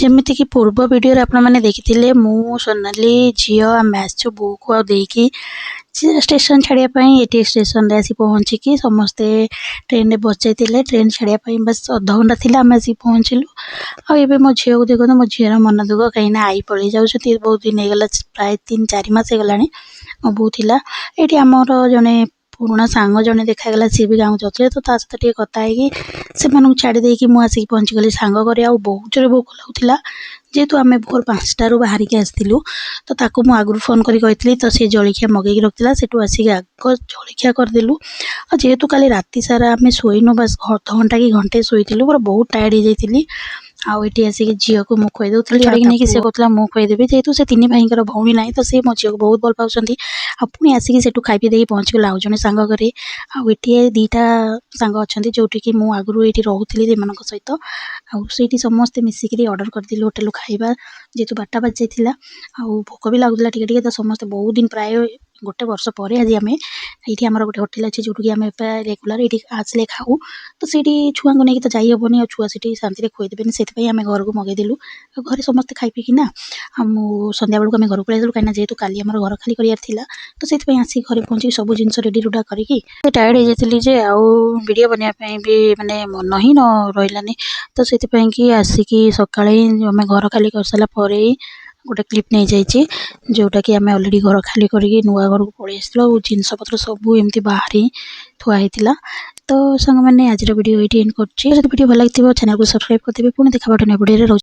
ଯେମିତିକି ପୂର୍ବ ଭିଡ଼ିଓରେ ଆପଣମାନେ ଦେଖିଥିଲେ ମୁଁ ସୋନାଲି ଝିଅ ଆମେ ଆସିଛୁ ବୋଉକୁ ଆଉ ଦେଇକି ଷ୍ଟେସନ ଛାଡ଼ିବା ପାଇଁ। ଏଠି ଷ୍ଟେସନରେ ଆସି ପହଞ୍ଚିକି ସମସ୍ତେ ଟ୍ରେନରେ ବସିଯାଇଥିଲେ। ଟ୍ରେନ ଛାଡ଼ିବା ପାଇଁ ବାସ୍ ଅଧଘଣ୍ଟା ଥିଲା ଆମେ ଆସିକି ପହଞ୍ଚିଲୁ। ଆଉ ଏବେ ମୋ ଝିଅକୁ ଦେଖନ୍ତୁ, ମୋ ଝିଅର ମନ ଦୁଃଖ କାହିଁକିନା ଆଈ ପଳେଇ ଯାଉଛନ୍ତି। ବହୁତ ଦିନ ହେଇଗଲା, ପ୍ରାୟ 3-4 ମାସ ହେଇଗଲାଣି ମୋ ବୋଉ ଥିଲା ଏଇଠି। ଆମର ଜଣେ ପୁରୁଣା ସାଙ୍ଗ ଜଣେ ଦେଖାଗଲା, ସିଏ ବି ଗାଁକୁ ଯାଉଥିଲେ, ତ ତା ସହିତ ଟିକେ କଥା ହେଇକି ସେମାନଙ୍କୁ ଛାଡ଼ି ଦେଇକି ମୁଁ ଆସିକି ପହଞ୍ଚିଗଲି ସାଙ୍ଗ ଘରେ। ଆଉ ବହୁତ ଜୋରେ ଭୋକ ଲାଗୁଥିଲା, ଯେହେତୁ ଆମେ ଭୋର 5ଟାରୁ ବାହାରିକି ଆସିଥିଲୁ। ତ ତାକୁ ମୁଁ ଆଗରୁ ଫୋନ୍ କରି କହିଥିଲି, ତ ସେ ଜଳଖିଆ ମଗେଇକି ରଖିଥିଲା। ସେଠୁ ଆସିକି ଆଗ ଜଳଖିଆ କରିଦେଲୁ। ଆଉ ଯେହେତୁ କାଲି ରାତି ସାରା ଆମେ ଶୋଇନୁ, ବାସ୍ ଅଧଘଣ୍ଟା କି ଘଣ୍ଟେ ଶୋଇଥିଲୁ, ପୁରା ବହୁତ ଟାୟାର୍ଡ ହେଇଯାଇଥିଲି। ଆଉ ଏଠି ଆସିକି ଝିଅକୁ ମୁଁ ଖୁଆଇ ଦେଉଥିଲି, ଛାଡ଼ିକି ନେଇକି ସେ କହୁଥିଲା ମୁଁ ଖୁଆଇଦେବି। ଯେହେତୁ ସେ 3 ଭାଇଙ୍କର ଭଉଣୀ ନାହିଁ, ତ ସେ ମୋ ଝିଅକୁ ବହୁତ ଭଲ ପାଉଛନ୍ତି। ଆଉ ପୁଣି ଆସିକି ସେଠୁ ଖାଇ ପିଇ ଦେଇକି ପହଞ୍ଚିଗଲା ଆଉ ଜଣେ ସାଙ୍ଗ ଘରେ। ଆଉ ଏଠି 2ଟା ସାଙ୍ଗ ଅଛନ୍ତି, ଯେଉଁଠିକି ମୁଁ ଆଗରୁ ଏଇଠି ରହୁଥିଲି ସେମାନଙ୍କ ସହିତ। ଆଉ ସେଇଠି ସମସ୍ତେ ମିଶିକିରି ଅର୍ଡ଼ର କରିଥିଲୁ ହୋଟେଲରୁ ଖାଇବା, ଯେହେତୁ 12ଟା ବାଜିଯାଇଥିଲା। ଆଉ ଭୋକ ବି ଲାଗୁଥିଲା ଟିକେ ଟିକେ। ତ ସମସ୍ତେ ବହୁତ ଦିନ, ପ୍ରାୟ 1 ବର୍ଷ ପରେ ଆଜି ଆମେ ଏଇଠି, ଆମର ଗୋଟେ ହୋଟେଲ ଅଛି ଯେଉଁଠିକି ଆମେ ରେଗୁଲାର ଏଇଠି ଆସିଲେ ଖାଉ। ତ ସେଇଠି ଛୁଆଙ୍କୁ ନେଇକି ତ ଯାଇ ହେବନି, ଆଉ ଛୁଆ ସେଠି ଶାନ୍ତିରେ ଖୁଆଇଦେବେନି, ସେଥିପାଇଁ ଆମେ ଘରକୁ ମଗେଇଦେଲୁ। ଆଉ ଘରେ ସମସ୍ତେ ଖାଇ ପିଇକିନା ଆଉ ମୁଁ ସନ୍ଧ୍ୟାବେଳକୁ ଆମେ ଘରକୁ ପଳେଇଦେଲୁ, କାହିଁକିନା ଯେହେତୁ କାଲି ଆମର ଘର ଖାଲି କରିବାର ଥିଲା। ତ ସେଥିପାଇଁ ଆସିକି ଘରେ ପହଞ୍ଚିକି ସବୁ ଜିନିଷ ରେଡ଼ି ରୁଡ଼ା କରିକି ଟାୟାର୍ଡ଼ ହେଇଯାଇଥିଲି ଯେ ଆଉ ଭିଡ଼ିଓ ବନେଇବା ପାଇଁ ବି ମାନେ ମନ ହିଁ ରହିଲାନି। ତ ସେଥିପାଇଁ କି ଆସିକି ସକାଳେ ହିଁ ଆମେ ଘର ଖାଲି କରିସାରିଲା ପରେ ହିଁ ଗୋଟେ କ୍ଲିପ୍ ନେଇଯାଇଛି, ଯେଉଁଟାକି ଆମେ ଅଲରେଡ଼ି ଘର ଖାଲି କରିକି ନୂଆ ଘରକୁ ପଳେଇ ଆସିଥିଲୁ। ଆଉ ଜିନିଷପତ୍ର ସବୁ ଏମିତି ବାହାରେ ଥୁଆ ହେଇଥିଲା। ତ ସାଙ୍ଗମାନେ ଆଜିର ଭିଡ଼ିଓ ଏଇଠି ଏଣ୍ଡ କରୁଛି। ଯଦି ଭିଡ଼ିଓ ଭଲ ଲାଗିଥିବ ଚ୍ୟାନେଲକୁ ସବସ୍କ୍ରାଇବ୍ କରିଦେବେ। ପୁଣି ଦେଖା ଗୋଟେ ନୂଆ ଭିଡ଼ିଓରେ ରହୁଛି।